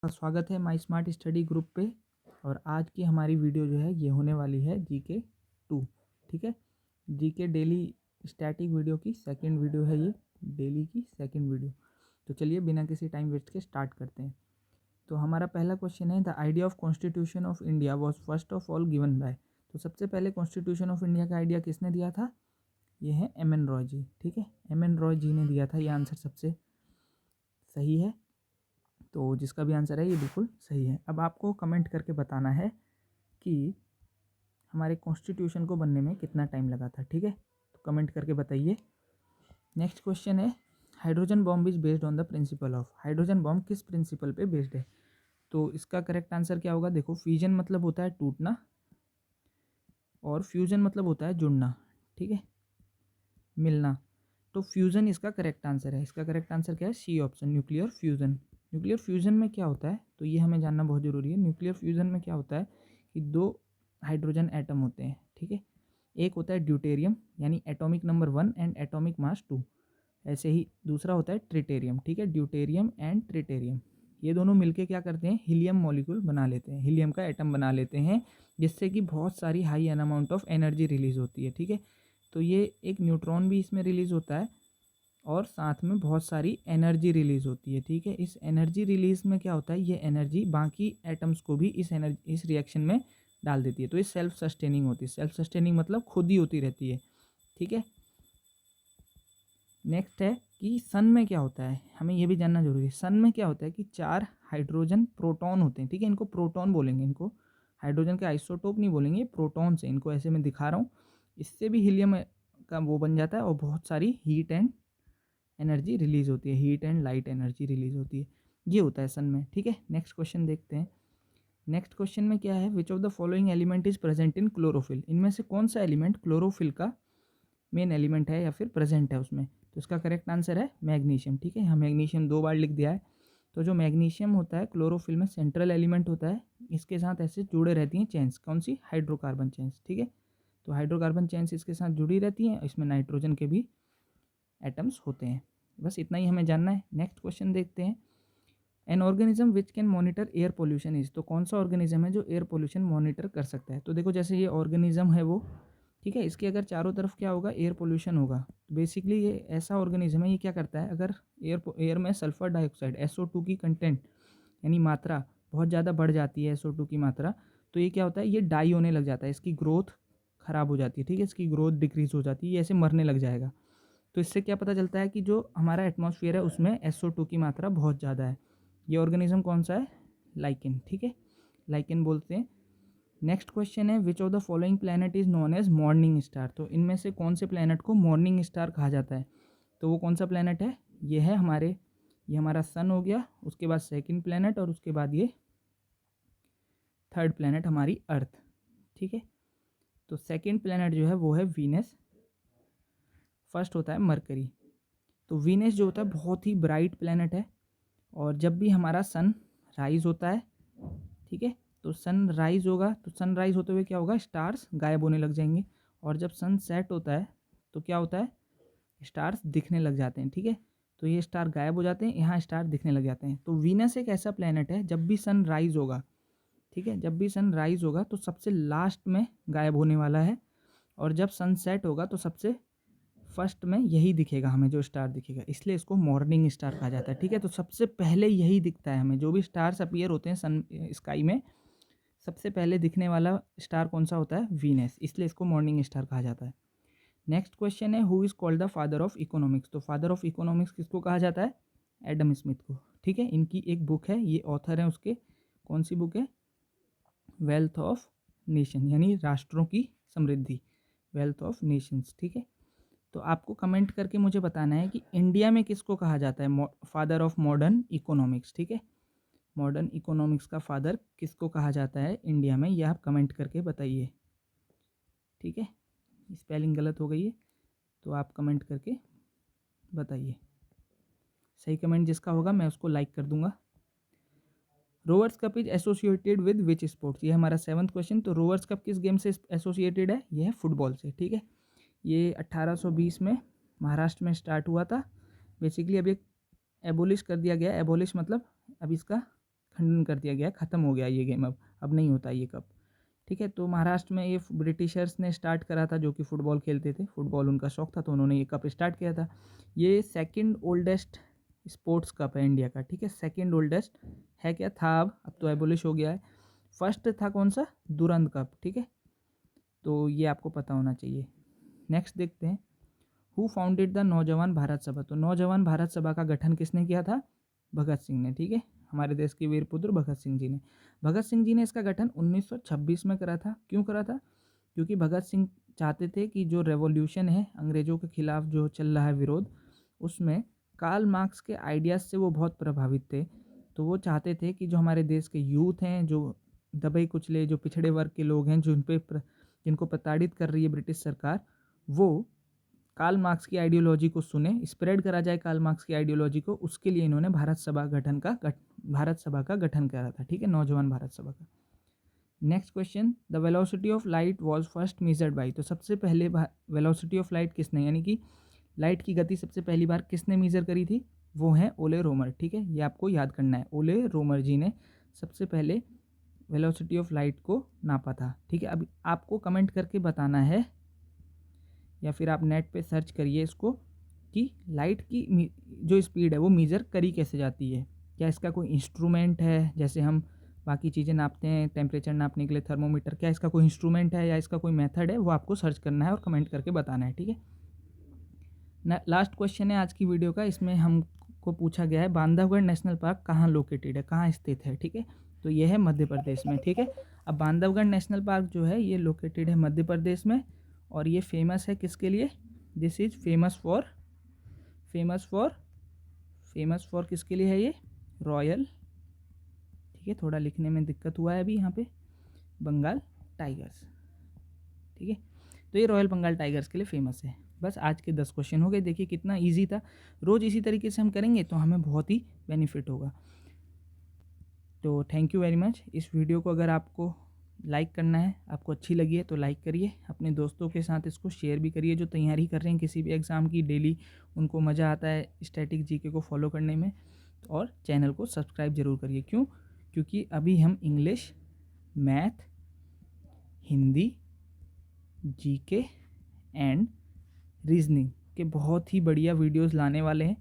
स्वागत है माई smart study group पे। और आज की हमारी वीडियो जो है ये होने वाली है जीके 2। ठीक है, जीके डेली स्टैटिक वीडियो की सेकंड वीडियो है ये, डेली की सेकंड वीडियो। तो चलिए बिना किसी टाइम वेस्ट के स्टार्ट करते हैं। तो हमारा पहला क्वेश्चन है, the idea of constitution of India was first of all given by. तो सबसे पहले कॉन्स्टिट्यूशन ऑफ इंडिया का आइडिया किसने दिया था? ये है एम एन रॉय जी। ठीक है, एम एन रॉय जी ने दिया था। ये आंसर सबसे सही है। तो जिसका भी आंसर है ये बिल्कुल सही है। अब आपको कमेंट करके बताना है कि हमारे कॉन्स्टिट्यूशन को बनने में कितना टाइम लगा था। ठीक है, तो कमेंट करके बताइए। नेक्स्ट क्वेश्चन है, hydrogen bomb is based on the principle of. Hydrogen bomb किस प्रिंसिपल पे बेस्ड है? तो इसका करेक्ट आंसर क्या होगा? देखो, फ्यूजन मतलब होता है टूटना और फ्यूजन मतलब होता है जुड़ना। ठीक है, मिलना। तो फ्यूज़न इसका करेक्ट आंसर है। इसका करेक्ट आंसर क्या है? C option, nuclear fusion. Nuclear fusion में क्या होता है, तो ये हमें जानना बहुत ज़रूरी है। न्यूक्लियर फ्यूज़न में क्या होता है कि दो हाइड्रोजन एटम होते हैं। ठीक है, एक होता है ड्यूटेरियम यानी atomic number 1 and atomic mass 2। ऐसे ही दूसरा होता है ट्रिटेरियम। ठीक है, ड्यूटेरियम एंड ट्रिटेरियम, ये दोनों मिलके क्या करते हैं? हीलियम मॉलिक्यूल बना लेते हैं, हीलियम का एटम बना लेते हैं, जिससे कि बहुत सारी high amount of energy release होती है। ठीक है, तो ये एक न्यूट्रॉन भी इसमें रिलीज़ होता है और साथ में बहुत सारी एनर्जी रिलीज़ होती है। ठीक है, इस एनर्जी रिलीज़ में क्या होता है, ये एनर्जी बाकी एटम्स को भी इस रिएक्शन में डाल देती है। तो ये सेल्फ सस्टेनिंग होती है। सेल्फ सस्टेनिंग मतलब खुद ही होती रहती है। ठीक है, नेक्स्ट है कि सन में क्या होता है, हमें ये भी जानना जरूरी है। सन में क्या होता है कि 4 हाइड्रोजन प्रोटॉन होते हैं। ठीक है, इनको प्रोटॉन बोलेंगे, इनको हाइड्रोजन के आइसोटोप नहीं बोलेंगे, प्रोटॉन से। इनको ऐसे मैं दिखा रहा हूँ, इससे भी हीलियम का वो बन जाता है और बहुत सारी हीट एंड एनर्जी रिलीज होती है, heat and light energy release होती है। ये होता है सन में। ठीक है, नेक्स्ट क्वेश्चन देखते हैं। नेक्स्ट क्वेश्चन में क्या है, which of the following element is present in chlorophyll. इनमें से कौन सा एलिमेंट क्लोरोफिल का मेन एलिमेंट है या फिर प्रेजेंट है उसमें? तो इसका करेक्ट आंसर है मैग्नीशियम। ठीक है, यहाँ मैग्नीशियम 2 बार लिख दिया है। तो जो मैग्नीशियम होता है क्लोरोफिल में सेंट्रल एलिमेंट होता है। इसके साथ ऐसे जुड़े रहती हैं चेन्स, कौन सी? Hydrocarbon chains. ठीक है, तो हाइड्रोकार्बन चेन्स इसके साथ जुड़ी रहती हैं। इसमें नाइट्रोजन के भी एटम्स होते हैं। बस इतना ही हमें जानना है। नेक्स्ट क्वेश्चन देखते हैं, an organism which can monitor air pollution is. तो कौन सा ऑर्गेनिज्म है जो एयर पोल्यूशन मॉनिटर कर सकता है? तो देखो, जैसे ये ऑर्गेनिज्म है वो, ठीक है, इसके अगर चारों तरफ क्या होगा, एयर पोल्यूशन होगा। तो बेसिकली ये ऐसा ऑर्गेनिज्म है, ये क्या करता है, अगर एयर में सल्फर डाइऑक्साइड SO2 की कंटेंट यानी मात्रा बहुत ज़्यादा बढ़ जाती है, SO2 की मात्रा, तो ये क्या होता है, ये डाई होने लग जाता है, इसकी ग्रोथ खराब हो जाती है। ठीक है, इसकी ग्रोथ डिक्रीज हो जाती है, ये ऐसे मरने लग जाएगा। तो इससे क्या पता चलता है कि जो हमारा एटमॉस्फेयर है उसमें SO2 की मात्रा बहुत ज़्यादा है। ये ऑर्गेनिज्म कौन सा है? लाइकेन। ठीक है, लाइकेन बोलते हैं। नेक्स्ट क्वेश्चन है, which of the following planet is known as morning star. तो इनमें से कौन से प्लैनेट को मॉर्निंग स्टार कहा जाता है? तो वो कौन सा प्लैनेट है? ये है ये हमारा सन हो गया, उसके बाद सेकंड प्लैनेट और उसके बाद ये थर्ड प्लैनेट हमारी अर्थ। ठीक है, तो सेकंड प्लैनेट जो है वो है वीनस, फर्स्ट होता है मरकरी। तो वीनस जो होता है बहुत ही ब्राइट प्लैनेट है, और जब भी हमारा सन राइज होता है, ठीक है, तो सन राइज होगा, तो सन राइज होते हुए क्या होगा, स्टार्स गायब होने लग जाएंगे। और जब सन सेट होता है तो क्या होता है, स्टार्स दिखने लग जाते हैं। ठीक है, तो ये स्टार गायब हो जाते हैं, यहाँ स्टार दिखने लग जाते हैं। तो वीनस एक ऐसा प्लैनेट है, जब भी सन राइज होगा, ठीक है, जब भी सन राइज होगा तो सबसे लास्ट में गायब होने वाला है, और जब सन सेट होगा तो सबसे फर्स्ट में यही दिखेगा हमें, जो स्टार दिखेगा, इसलिए इसको मॉर्निंग स्टार कहा जाता है। ठीक है, तो सबसे पहले यही दिखता है हमें, जो भी स्टार्स अपीयर होते हैं सन स्काई में, सबसे पहले दिखने वाला स्टार कौन सा होता है? वीनस, इसलिए इसको मॉर्निंग स्टार कहा जाता है। नेक्स्ट क्वेश्चन है, who is called the father of economics. तो फादर ऑफ इकोनॉमिक्स किसको कहा जाता है? एडम स्मिथ को। ठीक है, इनकी एक बुक है, ये ऑथर है उसके, कौन सी बुक है? वेल्थ ऑफ नेशन, यानी राष्ट्रों की समृद्धि, वेल्थ ऑफ नेशंस। ठीक है, तो आपको कमेंट करके मुझे बताना है कि इंडिया में किसको कहा जाता है फादर ऑफ मॉडर्न इकोनॉमिक्स। ठीक है, मॉडर्न इकोनॉमिक्स का फादर किसको कहा जाता है इंडिया में, यह आप कमेंट करके बताइए। ठीक है, स्पेलिंग गलत हो गई है तो आप कमेंट करके बताइए। सही कमेंट जिसका होगा मैं उसको लाइक कर दूंगा। Rovers cup is associated with which sports, ये हमारा 7th क्वेश्चन। तो रोवर्स कप किस गेम से एसोसिएटेड है? ये है फुटबॉल से। ठीक है, ये 1820 में महाराष्ट्र में स्टार्ट हुआ था। बेसिकली अब ये एबोलिश कर दिया गया। एबोलिश मतलब अब इसका खंडन कर दिया गया है, ख़त्म हो गया ये गेम, अब नहीं होता ये कप, ठीक है। तो महाराष्ट्र में ये ब्रिटिशर्स ने स्टार्ट करा था, जो कि फ़ुटबॉल खेलते थे, फुटबॉल उनका शौक था, तो उन्होंने ये कप स्टार्ट किया था। ये सेकंड ओल्डेस्ट स्पोर्ट्स कप है इंडिया का, ठीक है, सेकंड ओल्डेस्ट है, क्या था अब तो एबोलिश हो गया है। फर्स्ट था कौन सा, दुरंत कप, ठीक है, तो ये आपको पता होना चाहिए। नेक्स्ट देखते हैं, हु फाउंडेड द नौजवान भारत सभा। तो नौजवान भारत सभा का गठन किसने किया था, भगत सिंह ने, ठीक है, हमारे देश के वीर पुत्र भगत सिंह जी ने। भगत सिंह जी ने इसका गठन 1926 में करा था। क्यों करा था, क्योंकि भगत सिंह चाहते थे कि जो रेवोल्यूशन है अंग्रेज़ों के खिलाफ जो चल रहा है विरोध, उसमें कार्ल मार्क्स के आइडियाज़ से वो बहुत प्रभावित थे। तो वो चाहते थे कि जो हमारे देश के यूथ हैं, जो दबे कुचले, जो पिछड़े वर्ग के लोग हैं, जिनको प्रताड़ित कर रही है ब्रिटिश सरकार, वो कार्ल मार्क्स की आइडियोलॉजी को सुने, स्प्रेड करा जाए कार्ल मार्क्स की आइडियोलॉजी को, उसके लिए इन्होंने भारत सभा का गठन करा था, ठीक है, नौजवान भारत सभा का। Next question, the velocity of light was first measured by. तो सबसे पहले वेलोसिटी ऑफ लाइट किसने, यानी कि लाइट की गति सबसे पहली बार किसने मेजर करी थी, वो है ओले रोमर, ठीक है, ये आपको याद करना है, ओले रोमर जी ने सबसे पहले वेलोसिटी ऑफ लाइट को नापा था, ठीक है। अब आपको कमेंट करके बताना है, या फिर आप नेट पे सर्च करिए इसको, कि लाइट की जो स्पीड है वो मेज़र करी कैसे जाती है। क्या इसका कोई इंस्ट्रूमेंट है, जैसे हम बाकी चीज़ें नापते हैं टेम्परेचर नापने के लिए थर्मोमीटर, क्या इसका कोई इंस्ट्रूमेंट है या इसका कोई मेथड है, वो आपको सर्च करना है और कमेंट करके बताना है, ठीक है। लास्ट क्वेश्चन है आज की वीडियो का, इसमें हमको पूछा गया है बांधवगढ़ नेशनल पार्क कहाँ लोकेटेड है, कहाँ स्थित है, ठीक है, तो ये है मध्य प्रदेश में, ठीक है। अब बांधवगढ़ नेशनल पार्क जो है ये लोकेटेड है मध्य प्रदेश में, और ये फेमस है किसके लिए, दिस इज़ फेमस फॉर किसके लिए है ये, रॉयल, ठीक है, थोड़ा लिखने में दिक्कत हुआ है अभी यहाँ पे, बंगाल टाइगर्स, ठीक है, तो ये रॉयल बंगाल टाइगर्स के लिए फेमस है। बस आज के 10 क्वेश्चन हो गए, देखिए कितना इजी था, रोज़ इसी तरीके से हम करेंगे तो हमें बहुत ही बेनिफिट होगा। तो थैंक यू वेरी मच। इस वीडियो को अगर आपको लाइक करना है, आपको अच्छी लगी है तो लाइक करिए, अपने दोस्तों के साथ इसको शेयर भी करिए जो तैयारी कर रहे हैं किसी भी एग्ज़ाम की, डेली उनको मज़ा आता है स्टैटिक जीके को फॉलो करने में, और चैनल को सब्सक्राइब ज़रूर करिए। क्यों, क्योंकि अभी हम English, math, Hindi, GK and reasoning के बहुत ही बढ़िया वीडियोस लाने वाले हैं,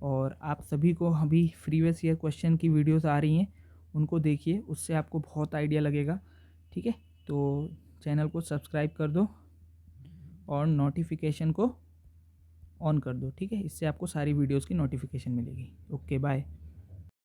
और आप सभी को अभी प्रीवियस ईयर क्वेश्चन की वीडियोस आ रही हैं, उनको देखिए, उससे आपको बहुत आइडिया लगेगा, ठीक है। तो चैनल को सब्सक्राइब कर दो और नोटिफिकेशन को ऑन कर दो, ठीक है, इससे आपको सारी वीडियोस की नोटिफिकेशन मिलेगी। Okay bye.